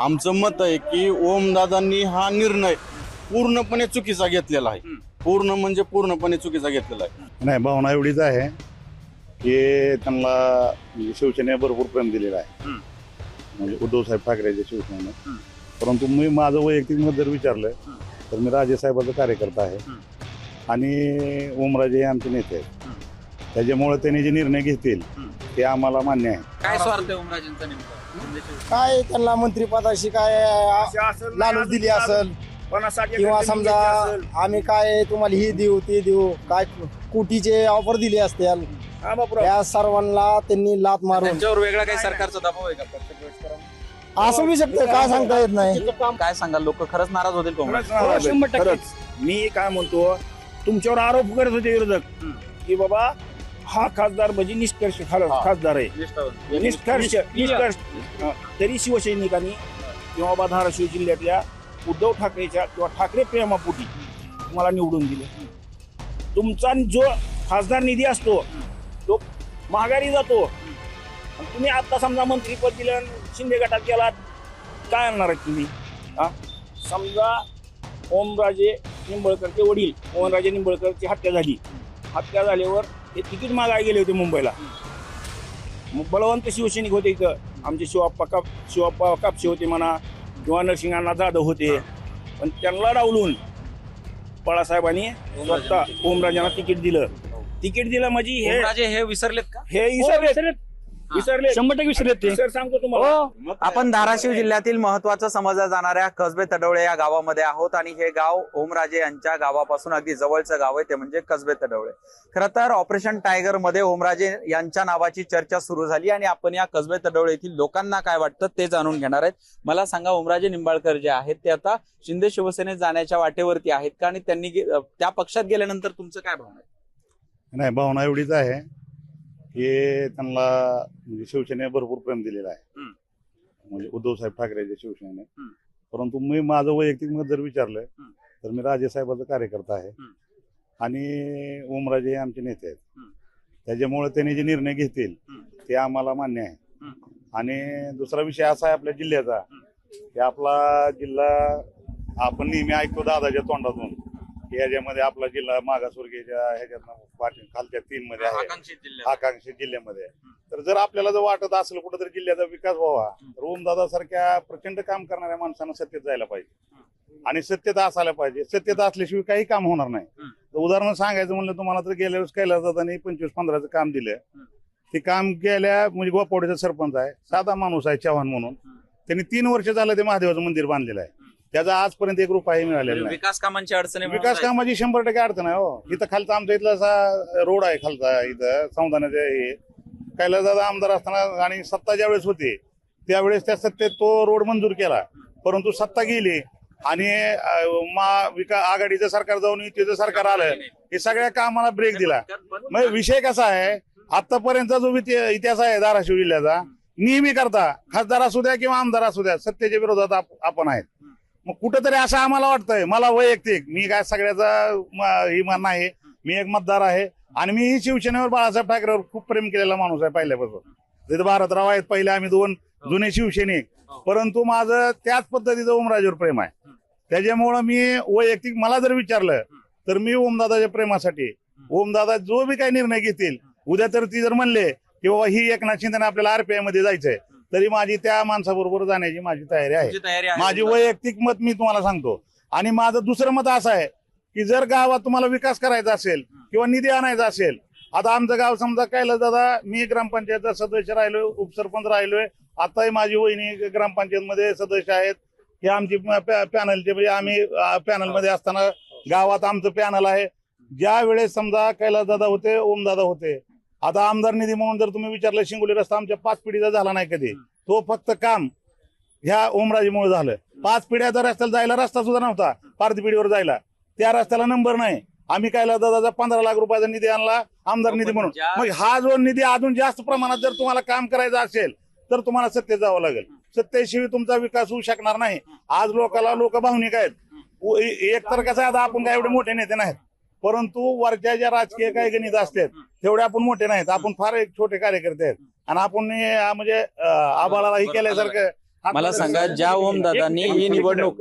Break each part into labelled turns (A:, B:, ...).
A: आमचं मत आहे की ओमदादांनी हा निर्णय पूर्णपणे चुकीचा घेतलेला आहे. पूर्ण म्हणजे पूर्णपणे चुकीचा घेतलेला आहे.
B: नाही, भावना एवढीच आहे की त्यांना म्हणजे शिवसेनेने भरपूर प्रेम दिलेलं आहे, म्हणजे उद्धव साहेब ठाकरेच्या शिवसेनेने. परंतु मी माझं वैयक्तिक मत जर विचारलं तर मी राजेसाहेबाचा कार्यकर्ता आहे आणि ओमराजे हे आमचे नेते आहेत. त्याच्यामुळे त्यांनी जे निर्णय घेतील ते आम्हाला मान्य आहे.
C: काय स्वार्थ आहे ओमराजेंचा नेमका?
D: काय त्यांना मंत्रिपदाशी काय लालूच दिली असेल किंवा समजा आम्ही काय तुम्हाला ही देऊ ते देऊ काय कोटीचे ऑफर दिले असतील या सर्वांना त्यांनी लात मारून
C: त्यांच्यावर वेगळा काही सरकारचा दबाव आहे का प्रत्येक वेळेस करा?
D: असं बी शकतं, काय सांगता येत नाही.
C: काय सांगाल, लोक खरंच नाराज होतील काँग्रेस?
E: खरंच मी काय म्हणतो, तुमच्यावर आरोप करत होते विरोधक की बाबा हा खासदार म्हणजे निष्कर्ष खासदार आहे, निष्कर्ष. तरी शिवसैनिकांनी किंवा बा धाराशिव जिल्ह्यातल्या उद्धव ठाकरेच्या किंवा ठाकरे प्रेमापोटी तुम्हाला निवडून दिले. तुमचा जो खासदार निधी असतो तो महागारी जातो. तुम्ही आता समजा मंत्रीपद दिलं, शिंदे गटात गेलात, काय आणणार आहेत तुम्ही? समजा ओमराजे निंबळकरचे वडील ओमराजे निंबळकरची हत्या झाली. हत्या झाल्यावर ते तिकीट मागायला गेले होते मुंबईला. बलवंत शिवसैनिक होते इथं, आमचे शिवप्पा कापसे होते म्हणा किंवा नरसिंहांना जाधव होते. पण त्यांना डावलून बाळासाहेबांनी स्वतः ओमराजांना तिकीट दिलं म्हणजे हे
C: ओमराजे हे विसरलेत का?
E: हे विसरले 100% विसरले ते. सर सांगतो तुम्हाला,
C: आपण धाराशिव जिल्ह्यातील महत्वाचं समजल्या जाणाऱ्या कसबे तडवळे या गावामध्ये आहोत आणि हे गाव ओमराजे यांच्या गावापासून अगदी जवळचं गाव आहे, ते म्हणजे कसबे तडवळे. खरं तर ऑपरेशन टायगर मध्ये ओमराजे यांच्या नावाची चर्चा सुरू झाली आणि आपण या कसबे तडवळे येथील लोकांना काय वाटतं ते जाणून घेणार आहेत. मला सांगा, ओमराजे निंबाळकर जे आहेत ते आता शिंदे शिवसेनेत जाण्याच्या वाटेवरती आहेत का, आणि त्यांनी त्या पक्षात गेल्यानंतर तुमचं काय भावना आहे?
B: नाही, भावना एवढीच आहे की त्यांना म्हणजे शिवसेनेने भरपूर प्रेम दिलेलं आहे, म्हणजे उद्धव साहेब ठाकरेच्या शिवसेनेने. परंतु मी माझं वैयक्तिक मत जर विचारलं तर मी राजेसाहेबाचा कार्यकर्ता आहे आणि ओमराजे हे आमचे नेते आहेत. त्याच्यामुळे त्यांनी जे निर्णय घेतील ते आम्हाला मान्य आहे. आणि दुसरा विषय असा आहे आपल्या जिल्ह्याचा की आपला जिल्हा आपण नेहमी ऐकतो दादाच्या तोंडातून की ह्याच्यामध्ये आपला जिल्हा मागासवर्गीयच्या ह्याच्यात खालच्या 3 मध्ये आहे, आकांक्षित जिल्ह्यामध्ये. तर जर आपल्याला जर वाटत असेल कुठेतरी जिल्ह्याचा विकास व्हावा तर ओमदादा सारख्या प्रचंड काम करणाऱ्या माणसांना सत्तेत जायला पाहिजे आणि सत्यता असायला पाहिजे. सत्यता असल्याशिवाय काही काम होणार नाही. उदाहरण सांगायचं म्हणलं तुम्हाला तर गेल्या वेळेस कैलासदादांनी 25-15चं काम दिलं. ते काम केल्या म्हणजे गोपावडीचा सरपंच आहे, साधा माणूस आहे चव्हाण म्हणून. त्यांनी 3 वर्ष झालं ते महादेवाचं मंदिर बांधलेलं आहे. त्याचा आजपर्यंत 1 रुपया मिळालेला नाही.
C: विकास कामांची अडचणी,
B: विकास कामाची 100% अडचण आहे. हो, इथं खालचा आमचा इथला असा रोड आहे खालचा, इथं संविधानाचे हे कैलासदादा आमदार असताना आणि सत्ता ज्यावेळेस होती त्यावेळेस त्या सत्तेत तो रोड मंजूर केला. परंतु सत्ता गेली आणि आघाडीचं सरकार जाऊन युतीचं सरकार आलं, हे सगळ्या कामाला ब्रेक दिला. मग विषय कसा आहे, आतापर्यंतचा जो इतिहास आहे धाराशिव जिल्ह्याचा, नेहमी करता खासदार असू द्या किंवा आमदार असू द्या, सत्तेच्या विरोधात आपण आहेत. मग कुठंतरी असं आम्हाला वाटतंय, मला वैयक्तिक, मी काय सगळ्याचा ही मान आहे, मी एक मतदार आहे आणि मी शिवसेनेवर बाळासाहेब ठाकरेवर खूप प्रेम केलेला माणूस आहे पहिल्यापासून. तिथे भारतराव आहेत, पहिले आम्ही 2 जुने शिवसैनिक. परंतु माझं त्याच पद्धतीचं ओमराजेवर प्रेम आहे. त्याच्यामुळं मी वैयक्तिक मला जर विचारलं तर मी ओमदादाच्या प्रेमासाठी, ओमदादा जो बी काही निर्णय घेतील, उद्या तर ती जर म्हणले की बाबा ही एकनाथ शिंदे आपल्याला RPI मध्ये जायचंय, तरी माझी त्या माणसाबरोबर जाण्याची माझी तयारी आहे. माझी वैयक्तिक मत मी तुम्हाला सांगतो. आणि माझं दुसरं मत असं आहे की जर गावात तुम्हाला विकास करायचा असेल किंवा निधी आणायचा असेल, आता आमचं गाव समजा कैलासदादा, मी ग्रामपंचायतचा सदस्य राहिलोय, उपसरपंच राहिलोय, आताही माझी वहिनी ग्रामपंचायत मध्ये सदस्य आहेत. हे आमची पॅनलचे, म्हणजे आम्ही पॅनलमध्ये असताना गावात आमचं पॅनल आहे. ज्या वेळेस समजा कैलासदादा होते, ओमदादा होते, आता आमदार निधी म्हणून जर तुम्ही विचारलं, शिंगोली रस्ता आमच्या 5 पिढीचा झाला नाही कधी. तो फक्त काम ह्या ओमराजेमुळे झालं. 5 पिढ्याचा रस्त्याला जायला रस्ता सुद्धा नव्हता, पारधी पिढीवर जायला. त्या रस्त्याला नंबर नाही. आम्ही कैलासदादाचा 15 लाख रुपयाचा निधी आणला आमदार निधी म्हणून. मग हा जो निधी अजून जास्त प्रमाणात जर तुम्हाला काम करायचं असेल तर तुम्हाला सत्तेत जावं लागेल. सत्तेशिवाय तुमचा विकास होऊ शकणार नाही. आज लोक भावनिक आहेत. एक तर कसं, आता आपण काय एवढे मोठे नेते नाहीत, परंतु वरच्या ज्या राजकीय काही गणित असतात तेवढे आपण मोठे नाहीत. आपण फार एक छोटे कार्यकर्ते आहेत आणि आपण म्हणजे आबाळाला ही केल्यासारखं
C: मला सांगा, ज्या ओमदादांनी ही निवडणूक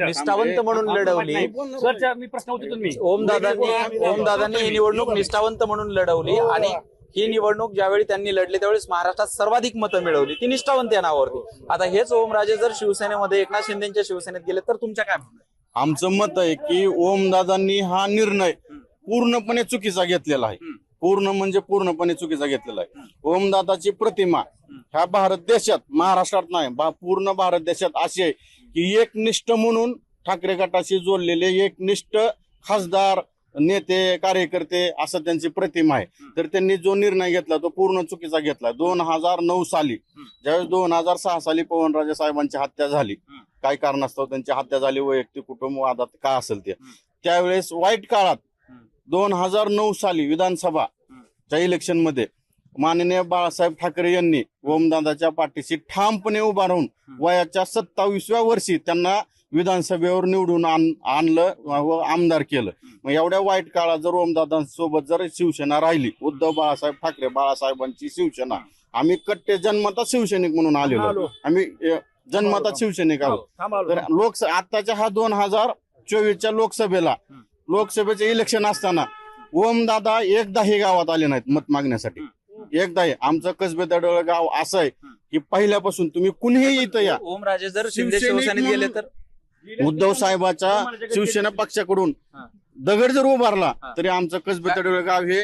C: निष्ठावंत म्हणून लढवली,
E: मी प्रश्न होतो तुम्ही
C: ओमदादांनी ही निवडणूक निष्ठावंत म्हणून लढवली आणि ही निवडणूक ज्यावेळी त्यांनी लढली त्यावेळेस महाराष्ट्रात सर्वाधिक मतं मिळवली, ती निष्ठावंत या नावावरती. आता हेच ओमराजे जर शिवसेनेमध्ये एकनाथ शिंदेच्या शिवसेनेत गेले तर तुमच्या काय म्हणणं आहे?
A: आमचं मत आहे की ओमदादांनी हा निर्णय पूर्णपणे चुकीचा घेतलेला आहे. पूर्ण म्हणजे पूर्णपणे चुकीचा घेतलेला आहे. ओमदादाची प्रतिमा ह्या भारत देशात, महाराष्ट्रात नाही, पूर्ण भारत देशात अशी आहे की एकनिष्ठ म्हणून ठाकरे गटाशी जोडलेले एकनिष्ठ खासदार, नेते, कार्यकर्ते असं त्यांची प्रतिमा आहे. तर त्यांनी जो निर्णय घेतला तो पूर्ण चुकीचा घेतला. 2009 साली ज्यावेळेस 2006 साली पवनराजे साहेबांची हत्या झाली, काय कारणास्तव त्यांची हत्या झाली, वैयक्तिक कुटुंब वादात का असेल ते, त्यावेळेस वाईट काळात 2009 साली विधानसभाच्या इलेक्शन मध्ये माननीय बाळासाहेब ठाकरे यांनी ओमदादाच्या पाठीशी ठामपणे उभा राहून वयाच्या 27व्या वर्षी त्यांना विधानसभेवर निवडून आणलं व आमदार केलं. मग एवढ्या वाईट काळात जर ओमदादांसोबत जर शिवसेना राहिली, उद्धव बाळासाहेब ठाकरे बाळासाहेबांची शिवसेना, आम्ही कट्टे जन्मता शिवसैनिक म्हणून आलेलो, आम्ही जन्मता शिवसैनिक आहोत. तर आताच्या हा 2024च्या लोकसभेचे इलेक्शन असताना ओमदादा एकदाही गावात आले नाहीत मत मागण्यासाठी. एकदाही. आमचं कसबे दडोळ गाव असं आहे की पहिल्यापासून तुम्ही कुणीही इथं या,
C: ओमराजे जर शिंदे शिवसेनेत गेले तर
A: उद्धव साहेबाच्या शिवसेना पक्षाकडून दगड जर उभारला तरी आमचं कसबे दडोळ गाव हे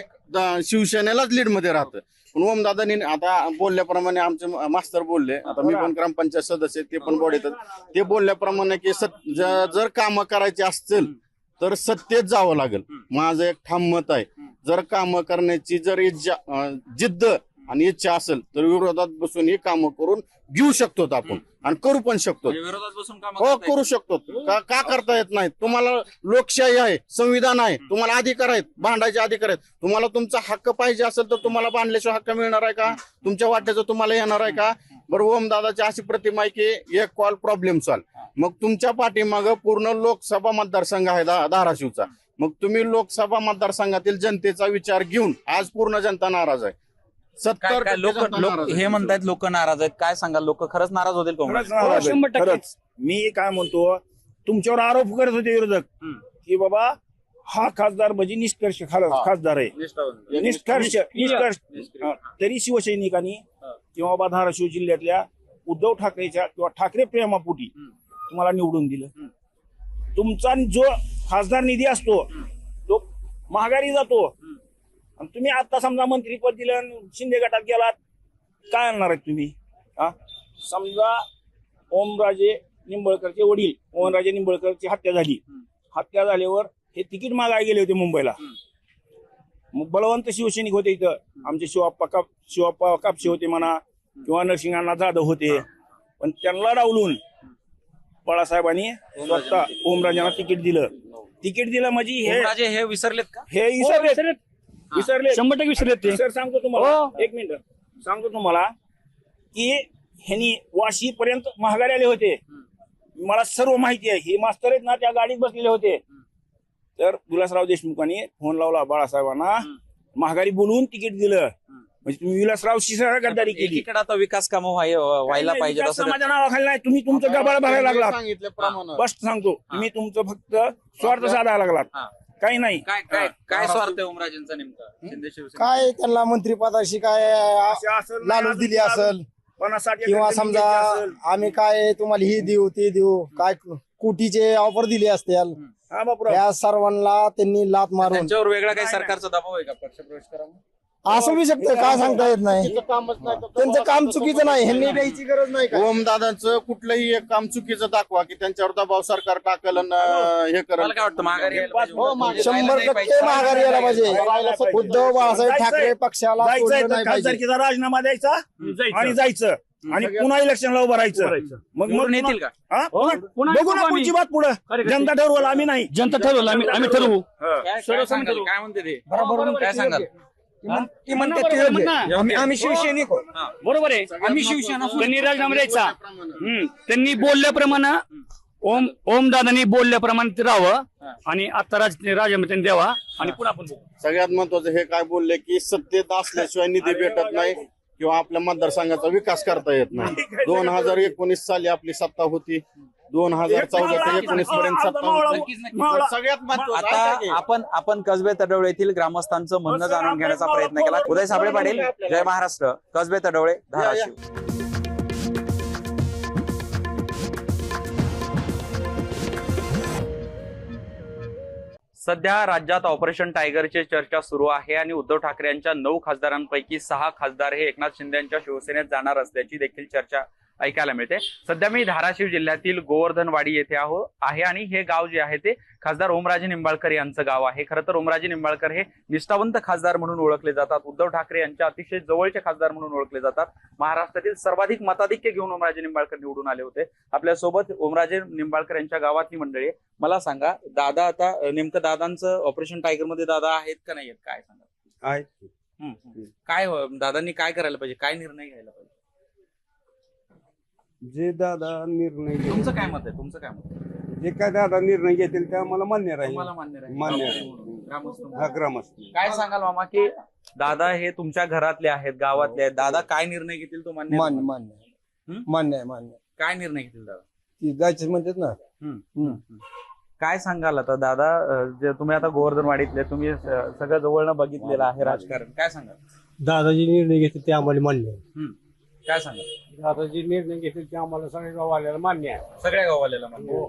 A: शिवसेनेलाच लीड मध्ये राहतं. पण ओमदादांनी आता बोलल्याप्रमाणे आमचे मास्तर बोलले, आता मी पण ग्रामपंचायत सदस्य, ते पण बोलतात, ते बोलल्याप्रमाणे की जर कामं करायची असतील तर सत्तेत जावं लागेल. माझं एक ठाम मत आहे, जर कामं करण्याची जर जिद्द आणि इच्छा असेल तर विरोधात बसून ही कामं करून घेऊ शकतो आपण आणि करू पण शकतो.
C: विरोधात बसून काम
A: हो, करू शकतो. का करता येत नाही? तुम्हाला लोकशाही आहे, संविधान आहे, तुम्हाला अधिकार आहेत, भांडायचे अधिकार आहेत. तुम्हाला तुमचा हक्क पाहिजे असेल तर तुम्हाला बांधल्याशिवाय हक्क मिळणार आहे का? तुमच्या वाट्याचं तुम्हाला येणार आहे का? बरं, ओमदादाची अशी प्रतिमा आहे की एक कॉल प्रॉब्लेम सॉल्व. मग तुमच्या पाठीमागं पूर्ण लोकसभा मतदारसंघ आहे धाराशिवचा. मग तुम्ही लोकसभा मतदारसंघातील जनतेचा विचार घेऊन, आज पूर्ण जनता नाराज आहे. 70%
C: लोक हे म्हणतायत लोक नाराज आहेत, काय सांगाल? लोक खरंच नाराज होतील का?
E: खरंच मी काय म्हणतो, तुमच्यावर आरोप करत होते विरोधक की बाबा हा खासदार म्हणजे निष्कर्ष खासदार आहे, निष्कर्ष. तरी शिवसैनिकांनी किंवा बाबा धाराशिव जिल्ह्यातल्या उद्धव ठाकरेच्या किंवा ठाकरे प्रेमापोटी तुम्हाला निवडून दिलं. तुमचा जो खासदार निधी असतो तो महागारी जातो आणि तुम्ही आता समजा मंत्रीपद दिलं, शिंदे गटात गेलात, काय आणणार आहेत तुम्ही? समजा ओमराजे निंबळकरचे वडील, ओमराजे निंबळकरची हत्या झाली, हत्या झाल्यावर हे तिकीट मागायला गेले होते मुंबईला. मग बलवंत शिवसैनिक होते इथं, आमचे शिवप्पा कापसे होते म्हणा किंवा नरसिंहांना जाधव होते, पण त्यांना डावलून बाळासाहेबांनी स्वतः ओमराजांना तिकीट दिलं म्हणजे
C: हे विसरलेत का?
E: हे विसरले 100% विसरलेत ते. सर सांगतो तुम्हाला, एक मिनिट सांगतो तुम्हाला की ह्यांनी वाशी पर्यंत महागारी आले होते. मला सर्व माहिती आहे. हे मास्तर आहेत ना, त्या गाडीत बसलेले होते. तर विलासराव देशमुखांनी फोन लावला बाळासाहेबांना, महागारी बोलवून तिकीट दिलं. म्हणजे तुम्ही विलासरावशी गद्दारी केली.
C: आता विकास कामं व्हायला पाहिजे असं
E: माझ्या नावाखाली नाही. तुम्ही तुमचं गबाळ भरायला लागलात.
A: सांगितल्याप्रमाणे
E: स्पष्ट सांगतो, तुम्ही तुमचं फक्त स्वार्थ साधायला लागलात, काही नाही.
C: काय स्वार्थ आहे ओमराजेंचा नेमका शिंदे शिवसेना?
D: काय त्यांना मंत्रिपदाशी काय लालूच दिली असेल किंवा समजा आम्ही काय तुम्हाला ही देऊ ते देऊ, काय कोटीचे ऑफर दिले असतील, या सर्वांना त्यांनी लात मारून
C: त्यांच्यावर वेगळा काही सरकारचा दबाव आहे का पक्षप्रवेश करा?
D: असं बी शकतं, काय सांगता येत नाही. त्यांचं काम चुकीचं नाही, ह्यांनी द्यायची गरज नाही.
A: ओमदादांचं कुठलंही एक काम चुकीचं दाखवा की त्यांच्यावर दबाव सरकार टाकल हे
C: मला काय वाटतं महागारी यायला पाहिजे?
D: 100% महागारी यायला पाहिजे. उद्धव बाळासाहेब ठाकरे पक्षाला सोडलं नाही पाहिजे.
E: खासदारकीचा राजीनामा द्यायचा आणि जायचं आणि पुन्हा इलेक्शनला उभं राहायचं. मग
C: येतील का?
E: बघू ना पुढची बात पुढे. जनता ठरवलं, आम्ही नाही. जनता ठरवलं, आम्ही ठरवू.
C: काय म्हणते ते? काय सांगाल?
F: आम्ही शिवसैनिक बरोबर आहे. आम्ही शिवसेना. त्यांनी राजीनामा द्यायचा. त्यांनी बोलल्याप्रमाणे ओमदादांनी बोलल्याप्रमाणे ते राहावं आणि आता राजीनामा द्यावा आणि पुन्हा आपण
A: सगळ्यात महत्वाचं हे काय बोलले की सत्तेत असल्याशिवाय निधी भेटत नाही, किंवा आपल्या मतदारसंघाचा विकास करता येत नाही. 2019 साली आपली सत्ता होती, 2014 ते 19 पर्यंत सत्ता होती. सगळ्यात महत्त्वाचं ऐका की,
C: आता आपण कसबे तडवळे येथील ग्रामस्थांचं म्हणणं जाणून घेण्याचा प्रयत्न केला. उदय साबळे पाटील, जय महाराष्ट्र, कसबे तडवळे, धाराशिव. सध्या राज्यात ऑपरेशन टायगरची चर्चा सुरू आहे आणि उद्धव ठाकरे यांच्या 9 खासदारांपैकी 6 खासदार हे एकनाथ शिंदे यांच्या शिवसेनेत जाणार असल्याची देखील चर्चा ऐकायला मिळते. सध्या मी धाराशिव जिल्ह्यातील गोवर्धनवाडी येथे आहे आणि हे गाव जे आहे ते खासदार ओमराजे निंबाळकर यांचं गाव आहे. खरं तर ओमराजे निंबाळकर हे निष्ठावंत खासदार म्हणून ओळखले जातात. उद्धव ठाकरे यांच्या अतिशय जवळचे खासदार म्हणून ओळखले जातात. महाराष्ट्रातील सर्वाधिक मताधिक्य घेऊन ओमराजे निंबाळकर निवडून आले होते. आपल्यासोबत ओमराजे निंबाळकर यांच्या गावातली मंडळी. मला सांगा दादा, आता नेमकं दादांचं ऑपरेशन टायगर मध्ये दादा आहेत का नाही आहेत, काय सांगा?
G: आहेत.
C: काय दादांनी काय करायला पाहिजे, काय निर्णय घ्यायला पाहिजे?
G: जे दादा निर्णय घेतील,
C: तुमचं काय मत आहे? तुमचं काय मत आहे?
G: जे काय दादा निर्णय घेतील ते आम्हाला मान्य राहील.
C: तुम्हाला मान्य राहील?
G: मान्य आहे.
C: ग्रामस्थ म्हणून.
G: हा ग्रामस्थ.
C: काय सांगाल मामा की दादा हे तुमच्या घरातले आहेत, गावातले आहेत, दादा काय निर्णय घेतील तो मान्य आहे?
D: मान्य
C: हं?
D: मान्य आहे मान्य.
C: काय निर्णय घेतील दादा?
D: ती जायचं म्हणतात ना.
C: काय सांगाल आता दादा, जे तुम्ही आता गोवर्धनवाडीतले, तुम्ही सगळं जवळनं बघितलेलं आहे राजकारण, काय सांगाल?
H: दादाजी निर्णय घेतील ते आम्हाला मान्य आहे.
C: काय सांगाल?
H: दादाजी निर्णय घेतील ते आम्हाला सगळ्या गावाला मान्य आहे.
C: सगळ्या गावाल्याला मान्य आहे.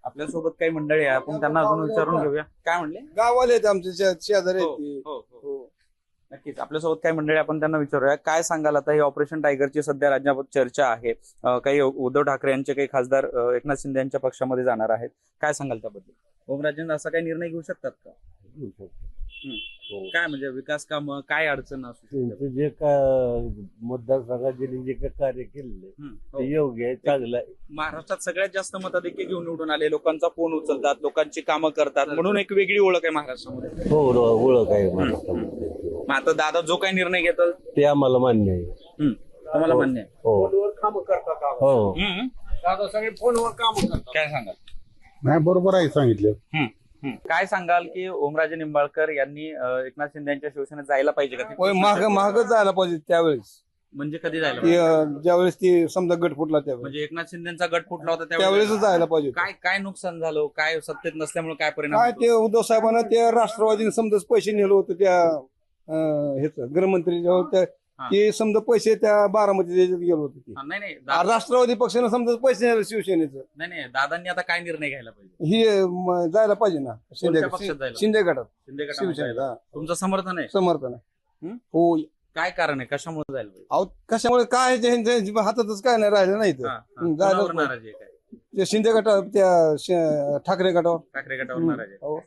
C: आपल्यासोबत काही मंडळी आहे, आपण त्यांना अजून विचारून घेऊया. काय म्हणले?
D: गावाले आहेत आमचे शेजारी आहेत ते.
C: हो. नक्कीच आपल्यासोबत काही मंडळी, आपण त्यांना विचारूया. काय सांगाल आता, ही ऑपरेशन टायगरची सध्या राज्यात चर्चा आहे. काही उद्धव ठाकरे यांचे काही खासदार एकनाथ शिंदे यांच्या पक्षामध्ये जाणार आहेत. काय सांगाल त्याबद्दल? ओमराजेंद्र असा काही निर्णय घेऊ शकतात का? काय म्हणजे विकास काम, काय अडचण असू शकते?
H: जे काय मतदारसंघात जे काय कार्य केलेले ते योग्य आहे, चांगलं आहे.
C: महाराष्ट्रात सगळ्यात जास्त मताधिक्य घेऊन निवडून आले, लोकांचा फोन उचलतात, लोकांची कामं करतात, म्हणून एक वेगळी ओळख आहे महाराष्ट्रामध्ये.
H: हो ओळख आहे.
C: मग आता दादा जो काही निर्णय घेतात
H: ते आम्हाला मान्य आहे.
C: तुम्हाला मान्य आहे?
H: हो हो.
C: दादा सगळे फोनवर काम करतात. काय सांगाल?
B: नाही, बरोबर आहे सांगितलं.
C: काय सांगाल की ओमराजे निंबाळकर यांनी एकनाथ शिंदे यांच्या शिवसेनेत जायला पाहिजे का?
D: महागच जायला पाहिजे त्यावेळेस.
C: म्हणजे कधी जायला पाहिजे?
D: ज्यावेळेस ती समजा गट फुटला त्यावेळेस,
C: म्हणजे एकनाथ शिंदेचा गट फुटला होता
D: त्यावेळेस जायला पाहिजे.
C: काय नुकसान झालं, काय सत्तेत नसल्यामुळे काय परिणाम
D: काय
C: होतो?
D: ते उद्धव साहेबांना त्या राष्ट्रवादीने समजा पैसे नेलं होतं त्या ह्याच गृहमंत्री ते समजा पैसे त्या बारामती गेलो होते ते.
C: नाही
D: राष्ट्रवादी पक्षाने समजा पैसे नेले शिवसेनेचं.
C: नाही दादांनी आता काय निर्णय घ्यायला पाहिजे?
D: ही जायला पाहिजे ना
C: कोणत्या पक्षात जायला?
D: शिंदे गटात.
C: शिंदे गटामध्ये
D: शिवसेनेत,
C: जायला.
D: हा.
C: तुमचं समर्थन आहे?
D: समर्थन आहे.
C: हं?
D: हो.
C: काय कारण आहे, कशामुळे जायला पाहिजे?
D: अहो कशामुळे काय ह्यांच्या हातातच काय नाही राहिलं नाही तर. जायला
C: कोणावर नाराजी आहे काय?
D: ते शिंदे गटावर, त्या ठाकरे गटावर.
C: ठाकरे गटावर नाराजी आहे.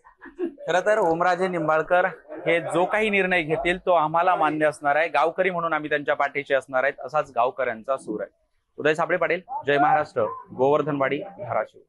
C: खरं तर ओमराजे निंबाळकर हे जो काही निर्णय घेतील तो आम्हाला मान्य असणार आहे. गावकरी म्हणून आम्ही त्यांच्या पाठीशी असणार आहेत, असाच गावकऱ्यांचा सूर आहे. उदय साबळे पाटील, जय महाराष्ट्र, गोवर्धनवाडी, धाराशिव.